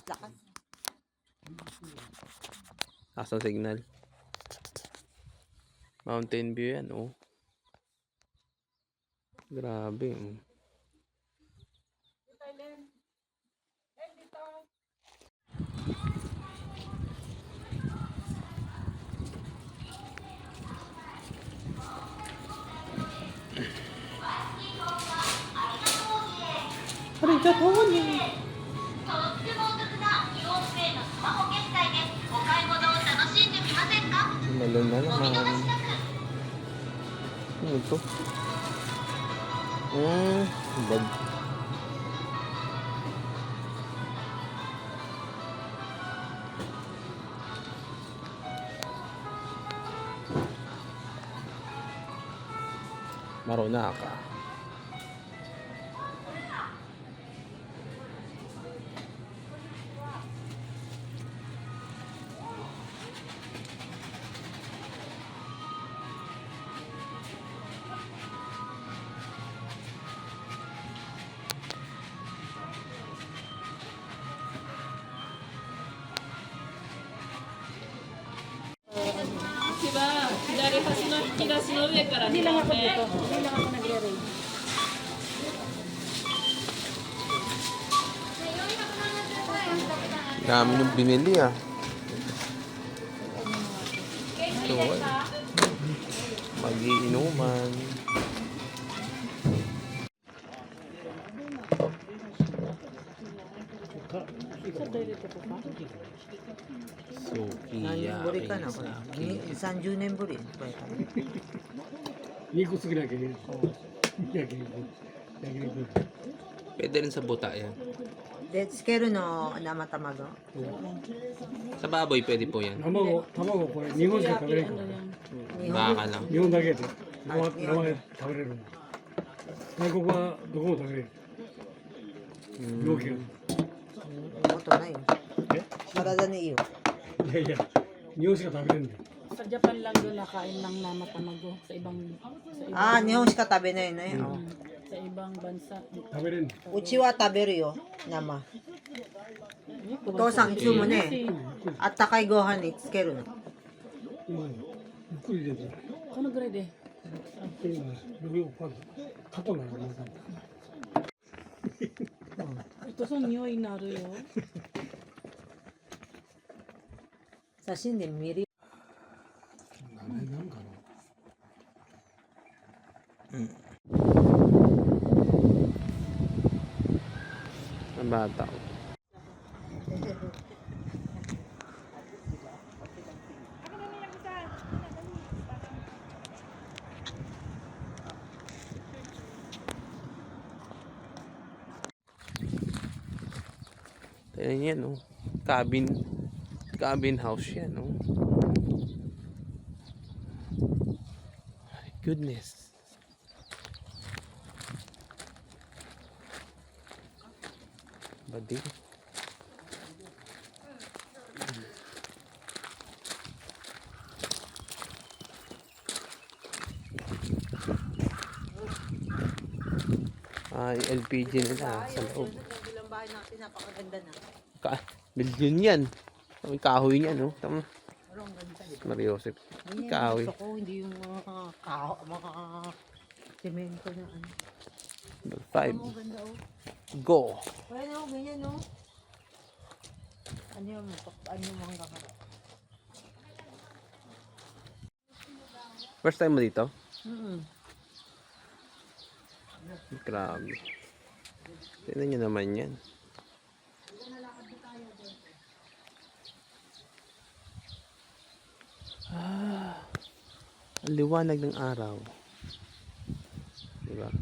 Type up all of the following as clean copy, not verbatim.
Lakas. Lakas ng signal. Mountain view yan, oh. Grabe, oh. Aray, katawan yan. Malun na naman. Ano ito? Bag. Maruna ka. Hindi lang ako dito. Hindi lang ako nagre-raid. Dami nung binili, ah. Ito, mag-iinuman. Sukiya. San Junemburi. いいことすぎなきゃいけない。Pwede rin sa buta yan. De, skeru no nama tamago. Sa baboy pwede po yan. 卵これ日本しか食べれんから。 Baka lang. 日本だけで生で食べれるの。外国はどこも食べれる。病気が。 Moto na yun. Parada ni iyo. いやいや、日本しか食べれるんだよ。 Sa Japan lang doon nakain ng nama tamago. Sa ibang Nihon shika tabe na yun na yun. sa ibang bansa. 食べれるんだよ。 Uchi wa taberu yo, nama. Otousan, itsu mo ne. Attakai gohan ni tsukeru no. 今ゆっくり入れて。 Ano grade? 今よく過去なのまた。 Ito sa nyoy naru yo. Sashin de miri. なんかな。 Ang bata. Tignan yan, oh. Cabin house yan, oh. My goodness. Badi. LPG nila sa loob. Bilang bahay natin, napakaganda na. Bilyon yan. May kahoy niya, no? Tama. Mario Joseph. Kahoy. Gusto ko, hindi yung mga semento na ano. Number 5. Ang ganda oh. Go! Kaya na, ganyan no. Ano yung mga kakara? First time mo dito? Mm-hmm. Grabe. Tignan nyo naman yan. Ang liwanag ng araw. Diba?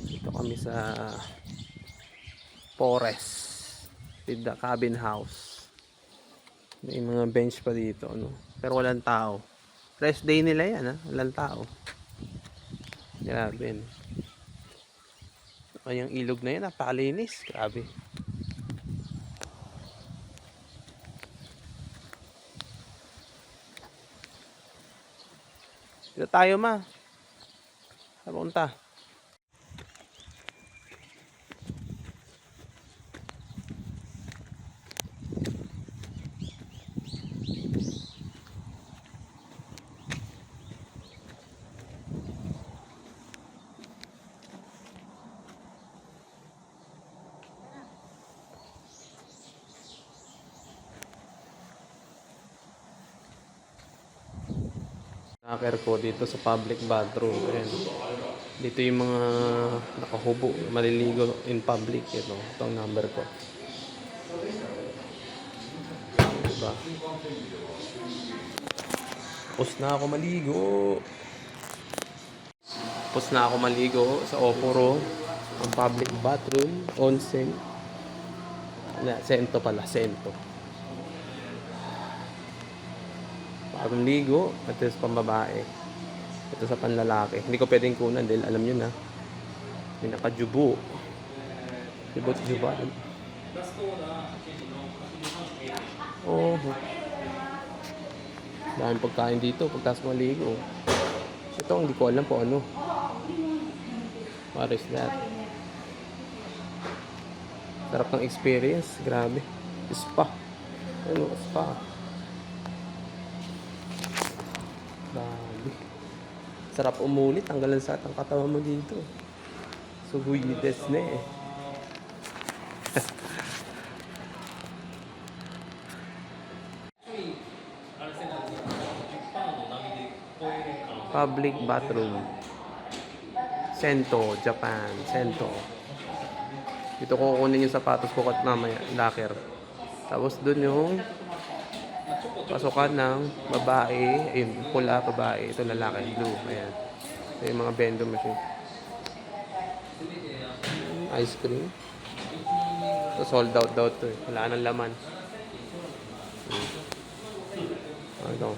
Dito kami sa forest with the cabin house. May mga bench pa dito, no? Pero walang tao. Rest day nila yan, ha? Walang tao. Grabe, no? Yung ilog na yan, napakalinis. Grabe. Dito tayo, ma. Saan punta? Locker ko dito sa public bathroom. Ayan. Dito yung mga nakahubo, maliligo in public. Ito ang number ko. Diba? Tapos na ako maligo. Tapos na ako maligo sa Oporo. Ang public bathroom. Onsen. Sento pala. Sento. Bagong ligo. At ito sa pambabae. Ito sa panlalaki. Hindi ko pwedeng kunan dahil alam nyo na. May nakajubo. Jubot-juban. Oh. Daming pagkain dito pagkas maligo. Ito hindi ko alam po ano. What is that? Sarap ng experience. Grabe. Spa. Ano? Spa. Grabe. Sarap umulit. Tanggalan sa atang katawan mo dito. Suguyides na eh. Public bathroom. Sento, Japan. Sento. Dito ko kukunin yung sapatos ko at mamaya. Locker. Tapos dun yung pasukan ng babae. Ayun, pula babae. Ito lalaki. Blue. Ayan. Ito yung mga vending machine. Ice cream. Ito sold out daw ito eh. Wala nang laman. Ito.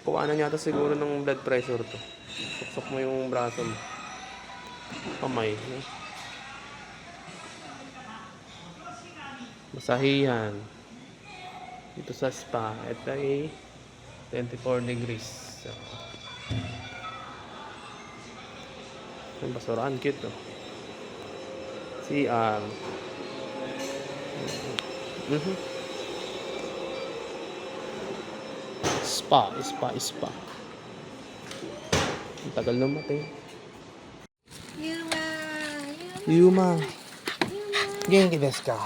Kuhanan yata siguro ng blood pressure to. Suksok mo yung braso mo. Kamay. Masahihan. Dito sa spa. Ito ay 24 degrees. So, yung basurahan. Cute to. CR. Spa. Ang tagal na matay. Yuma. Genki desu ka?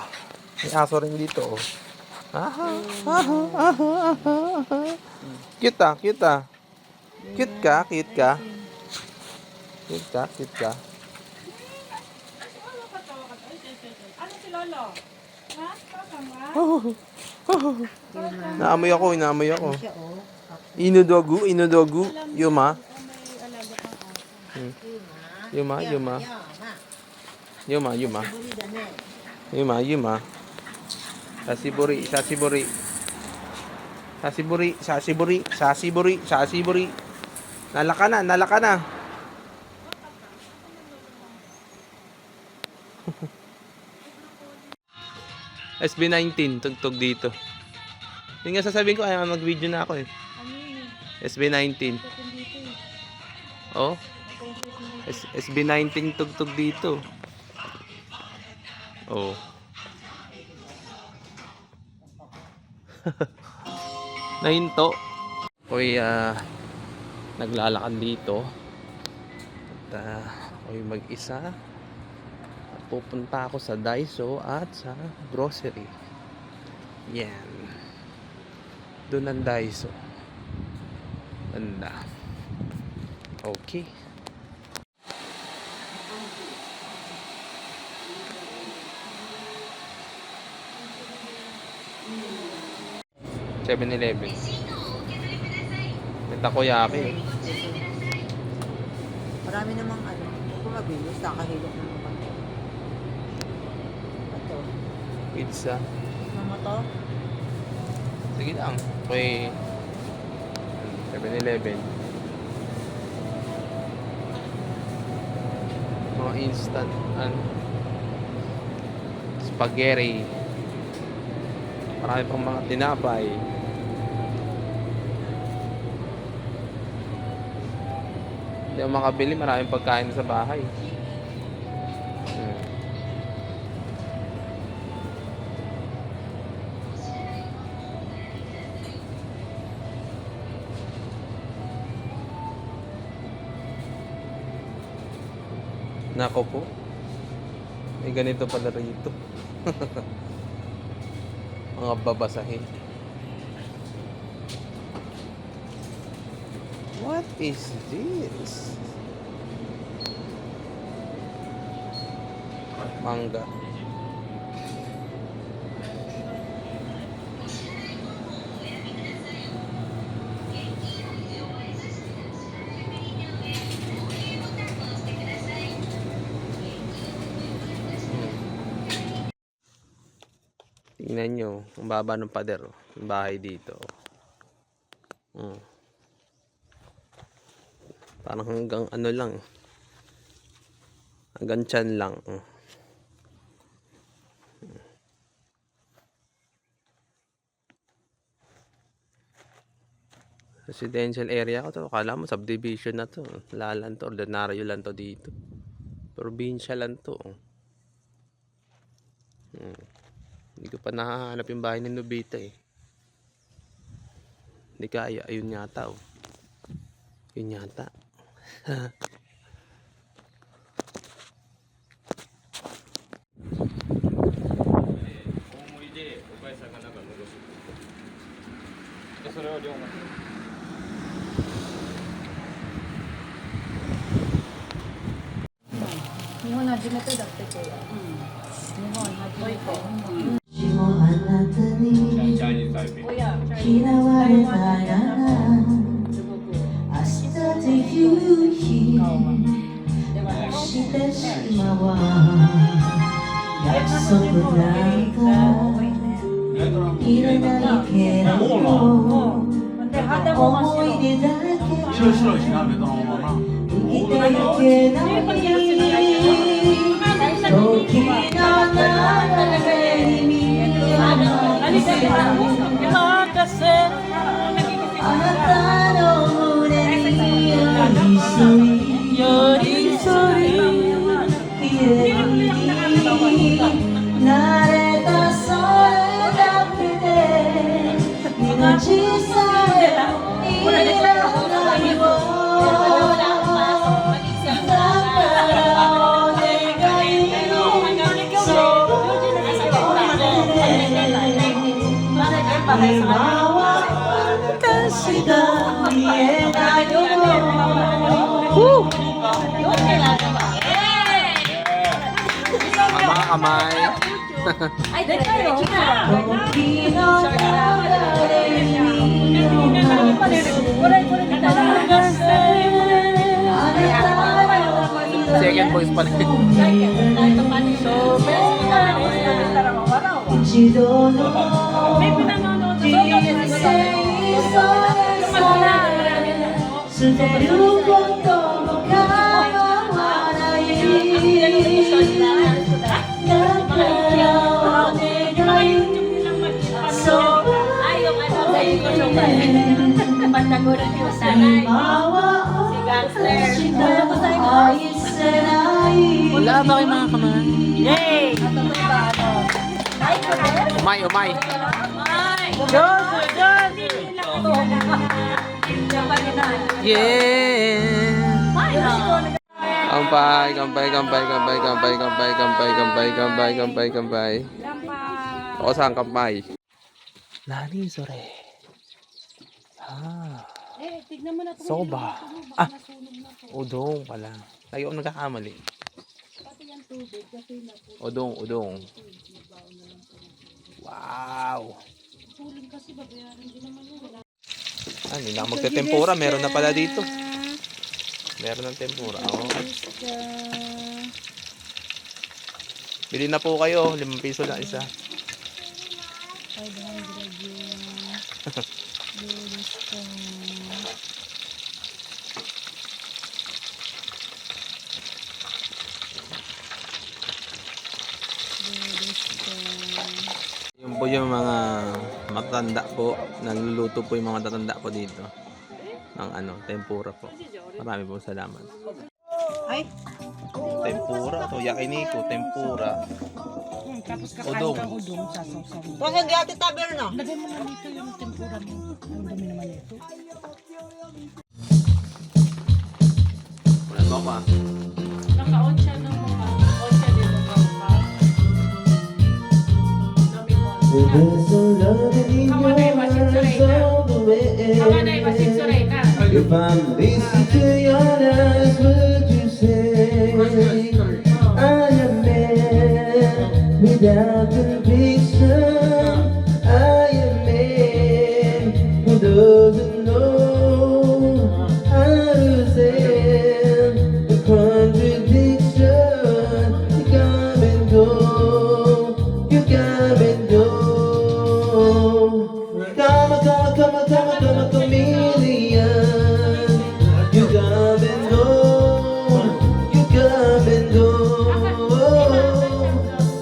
May aso rin dito, oh. Cute ah. Cute ka? Ano si Lolo? Ha? Kasama? Naamoy ako. Siya, oh. Inudogu. Yuma. Yuma. Yuma. Buri dane. Sasiburi. Nalaka na. SB19, tugtog dito. Yung nga sasabihin ko, ay mag-video na ako eh. SB19. Oh. SB19 tugtog dito. Oh. Nahinto. Ako'y naglalakad dito. At ako'y mag-isa. At pupunta ako sa Daiso at sa grocery. Yan. Doon ang Daiso. Banda. Okay. $7-11. May takoyaki. Marami namang ano. Kung mabilis, nakahilok naman pa. Ito. Pizza. Mama to? Sige lang. Okay. 7-11. Mga instant spaghetti. Marami pang mga tinapay. Hindi ako makabili. Maraming pagkain sa bahay. Nako po. May ganito pala rito. Mga babasahin. What is this? Manga. Tingnan nyo, ang baba ng pader, yung bahay dito. Parang hanggang ano lang. Hanggang tiyan lang. Residential area ko to. Akala mo subdivision na to. Wala lang to. Ordinaryo lang to dito. Probinsya lang to. Hindi ko pa nahahanap yung bahay ni Nobita eh. Hindi kaya. Ayun yata oh. Yun yata. Kamay. Ay, kayo. Second voice pa rin. May pinanonood. Pataguran yung sanay. Si Gangster. Wala ba kayo mga kamay? Yay! Umay, umay. Yeah! Kampay, kampay, kampay, kampay, kampay, kampay, kampay, kampay, kampay, kampay, kampay. Ako saan kampay? Nani, sore. Tignan mo na ito. Soba. Udong pala. Tayo ang nagkakamali. Udong, udong. Wow. Hindi na magte-tempura. Meron na pala dito. Meron ng tempura. Oh. Bili na po kayo. 5 piso lang isa. 500 yun. Yun po yung mga matatanda po. Nagluluto po yung mga matatanda po dito. Ng tempura po. Marami po salamat. Ay. Tempura. To yakiniko. Tempura. Tapos Udong. kakain ka udong sa sausaw. Huwag hindi ate taber no. Lagay mo na dito yung tempura mo. Ang dami naman ito. Wala mo pa. Naka-on siya ng mga. On siya dito. Dami mo. There's some love in your eyes all the way. If I'm listening to your lies, would you say I am man without conviction? I am man who doesn't know how to stand the contradiction. You come and go, you come and go. Come a chameleon. You come and go, you come and go.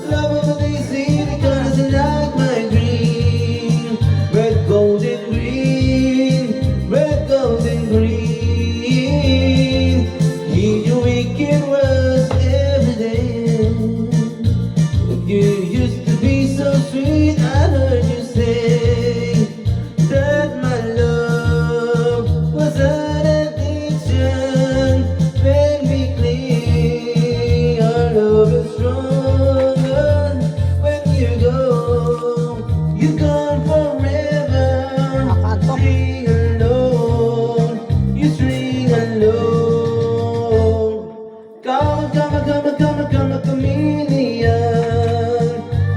Love of the sea, the colors are like my dream. Red, gold, and green, red, gold, and green. Hear your wicked words every day. You used to be so sweet, I heard you say that my love was an addiction. Let me clean, our love is stronger. When you go, you're gone forever. String alone, you string alone. Come a chameleon.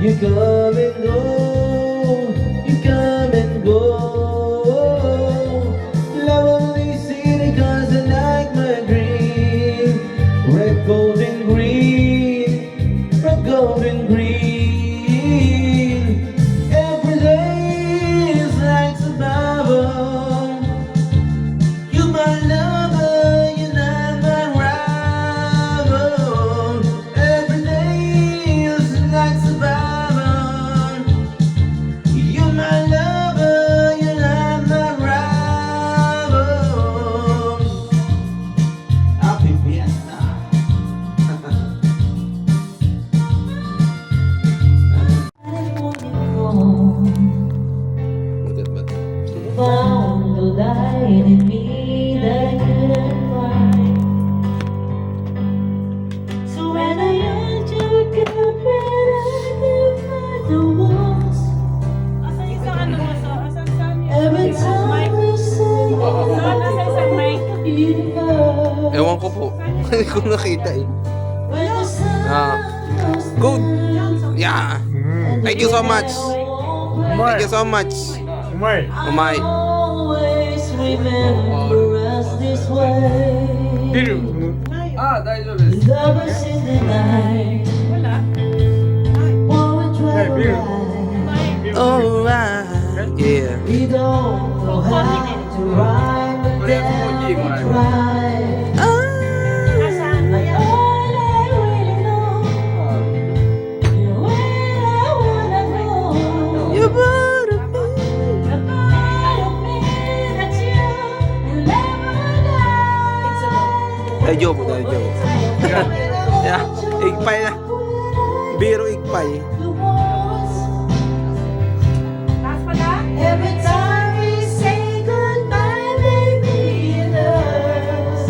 You come and go, you come and go. Lovely city cars are like my dream. Red, gold, and green, red, gold, and green. Every day is like survival. You my lover, you're not my rival. Every day is like survival. You're my lover, you're not my rival. Happy Fiesta. Found the light in me that I couldn't find. So when I yearned to get rid, I could find the walls. Asan isang ano mo sa? Asan saan yun? Every time you say Saan nasa isang mic? beautiful. Ewan ko po. Hindi ko nakita eh. When the sun Ah, good. Yeah. Thank you so much. Thank you so much. Umay. Umay. always remember us this way. Lovers in the night. Wala. While we try to beer. ride. Alright. Yeah. We don't know how to ride, but then we try. Nasaan? But all I really know, you when I wanna know, You better the part of me that you will never die. Ay, joke. Yeah. Igpay na. Biro igpay. Taas pa na? Every time we say goodbye, baby, it hurts.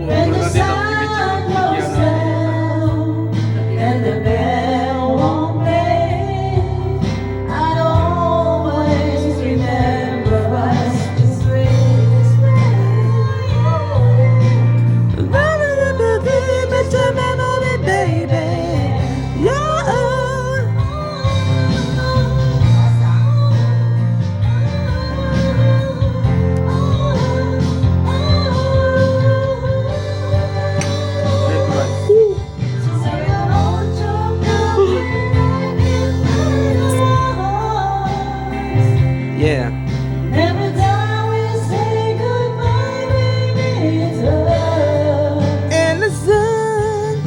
When the sun goes down and the bell won't play, I'd always remember us this way. Yeah. Every time we say goodbye, baby, it's hurts. And the sun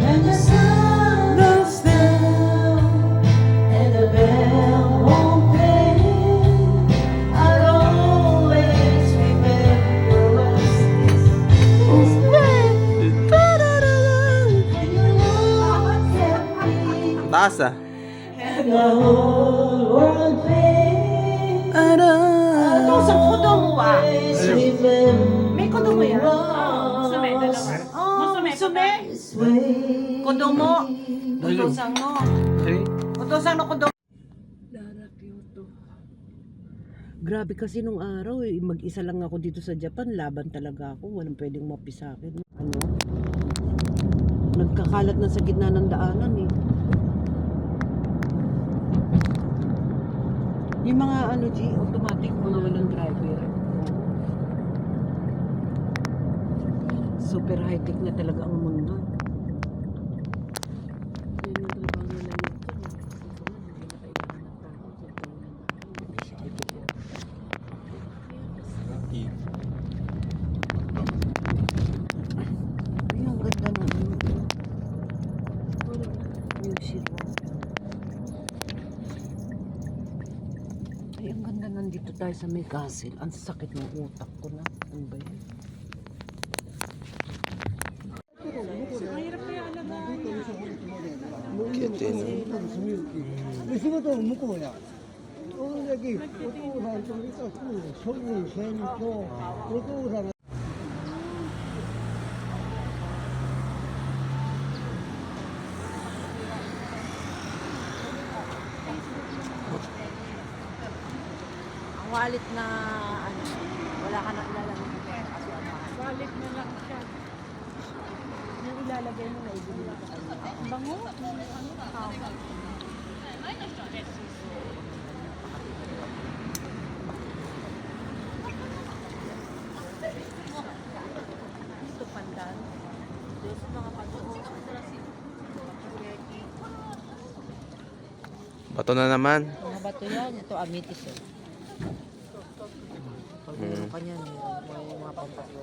When the sun goes down and the bell won't play, I'll always remember us this way. When you look at me taas ah. and the whole world fades, Ito sa kudo mo ah. always remember May kudo mo yan? Oo. Sume, dalawa. Sume. this way. Kudo mo. Kudo sang mo. Kudo Utosan ako daw. Lara Kyoto. Grabe kasi nung araw eh, mag-isa lang ako dito sa Japan, laban talaga ako, walang pwedeng mapi sa akin. Ano? Nagkakalat na sa gitna ng daanan eh. Yung mga ano G, automatic mga walang driver. Super high-tech na talaga ang mundo. Yan yung trabaho nila yun. Ay, ang ganda na music. Ay, ang ganda nandito tayo sa may castle. Ang sakit ng utak ko na. Ano ba yan? Kitchen. で仕事は向こうや。その時お父さんと見たすぐ処分せんとお父さんが Ang wallet na ano, wala ka na ilalagay ng pera kasi ang mahal. Wallet na lang siya. Yung ilalagay mo na ibili ka kanya. Ang bango. Ito pandan. Dito sa mga Bato na naman. mga bato yan. Ito amitis eh. Pag meron ka niyan, may mga pampatlo.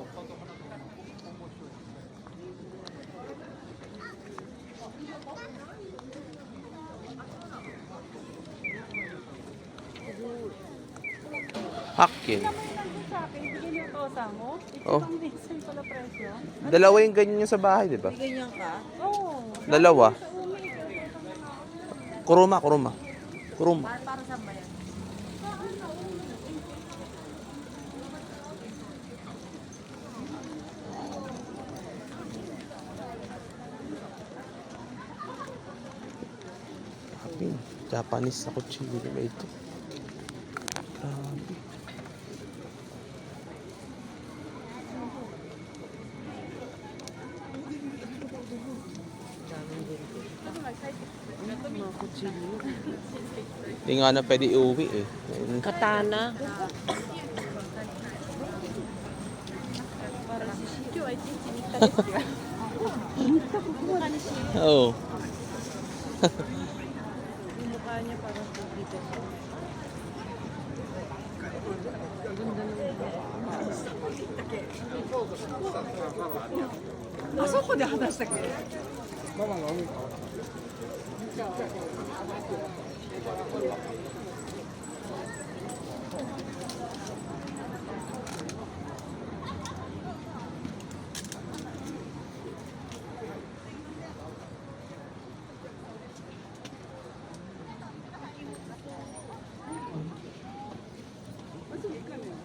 Hakin. Sa akin, bigyan yung tosa mo. Oh. Ang diesel pala presyo. Dalawa yung ganyan yung sa bahay, di ba? Ganyan ka? Oo. Dalawa. Kuruma. Kuruma. Para saan ba yan? Japanese na kutsilyo ba ito? Grabe. Mga kutsilyo. Hindi nga na pwede iuwi eh. Ayun. Katana. Oo. Yung mukha niya parang dito siya.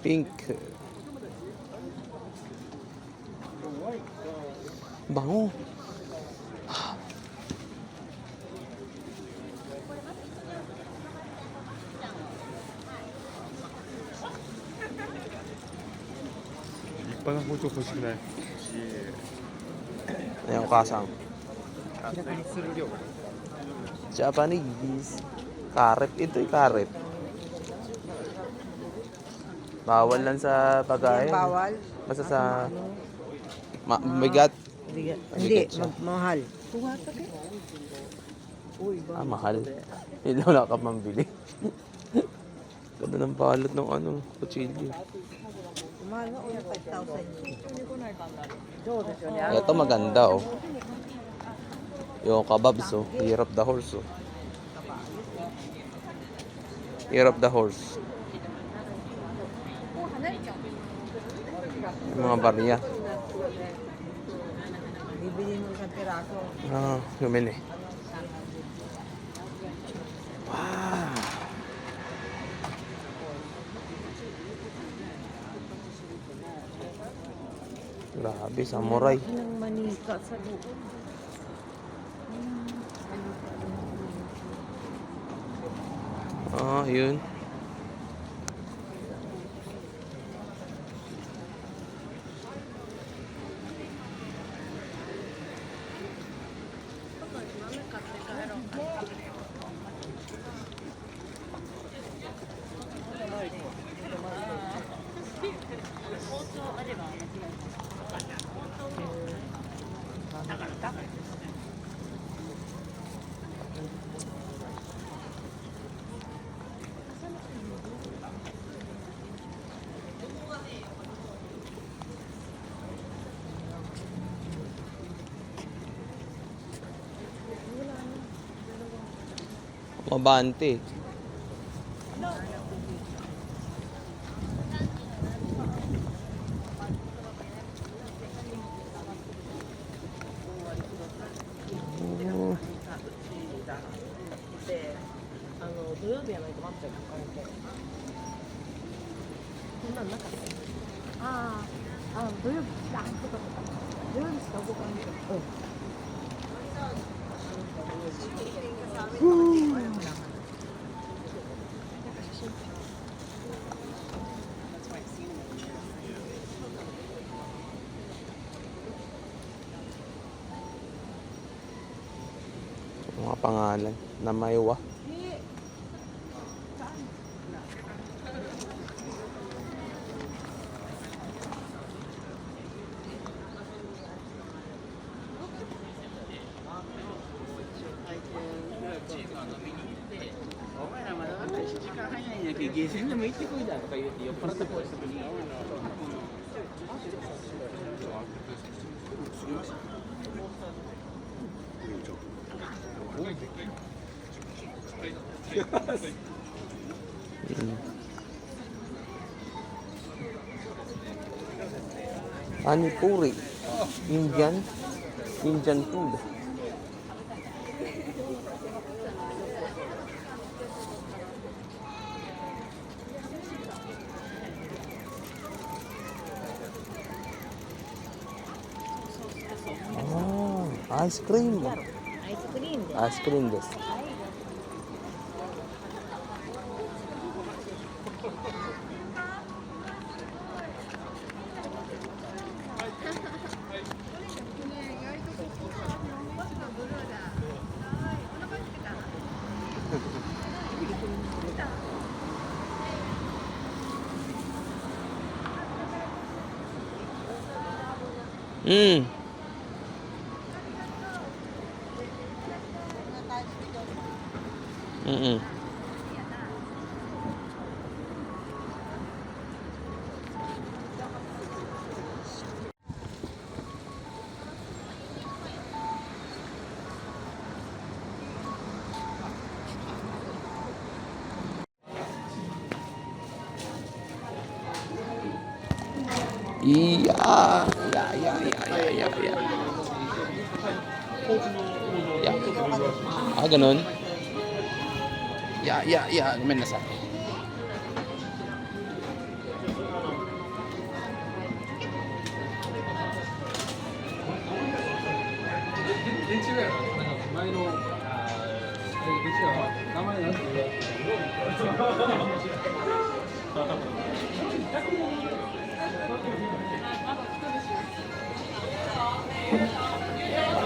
Pink. Bango. Ayan, kasang. Japanese. Karep. Ito yung karep. Bawal lang sa pagkain. Bawal? Basta sa... Bigat. Hindi, siya. mahal. Mahal. Hindi wala ka mambili. Ganda ng balot ng ano, kutsilyo. Mahal nga, 5,000. Ito maganda oh. Yung kababs oh. Ear of the horse oh. Ear of the horse. Yung mga barya. Bibili mo isang piraso. Lumili. Wow. Grabe, samurai. Ng manika sa loob. Ah, yun. Mabante. Oh. 土曜日やないと待っちゃう関係こんなんなかった土曜日あそうか土曜日しか動かんけどMga pangalan na maywa. Panipuri. Indian food. Ah, ice cream. Ice creamです。うん。Mm-mm. Iya, ya. Ya. Ah, ganun. Ya, gumenasai.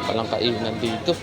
Palang kainan dito.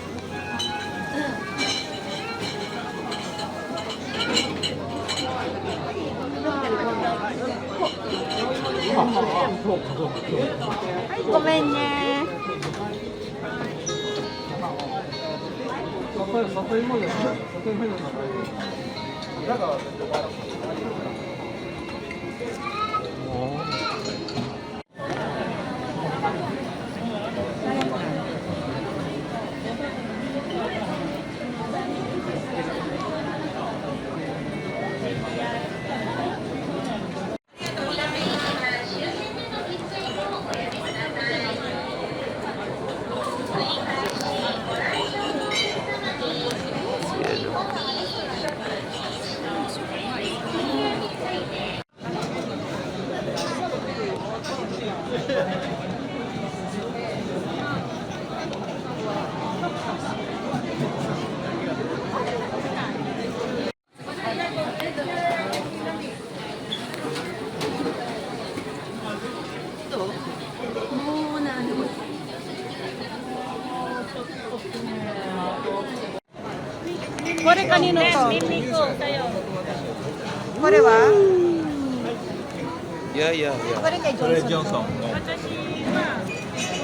Kore kanino to? Mimiko, sa'yo. Kore ba? Yeah. Kore kay Johnson.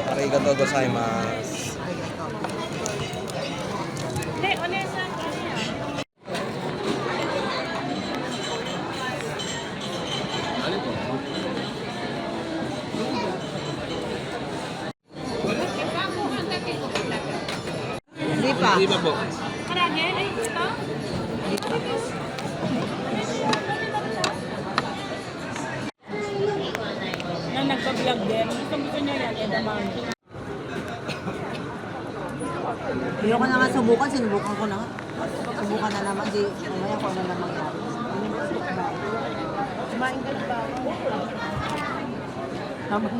Arigato gozaimasu. Hindi, Onesa. Hindi pa. Karage, ay, ito? Na nagpa-vlog din. Gusto niya yan, edamang. Ayoko na nga subukan, sinubukan ko na nga. Subukan na naman, di mamaya ko na naman yan. Kumain ka na ba? Habang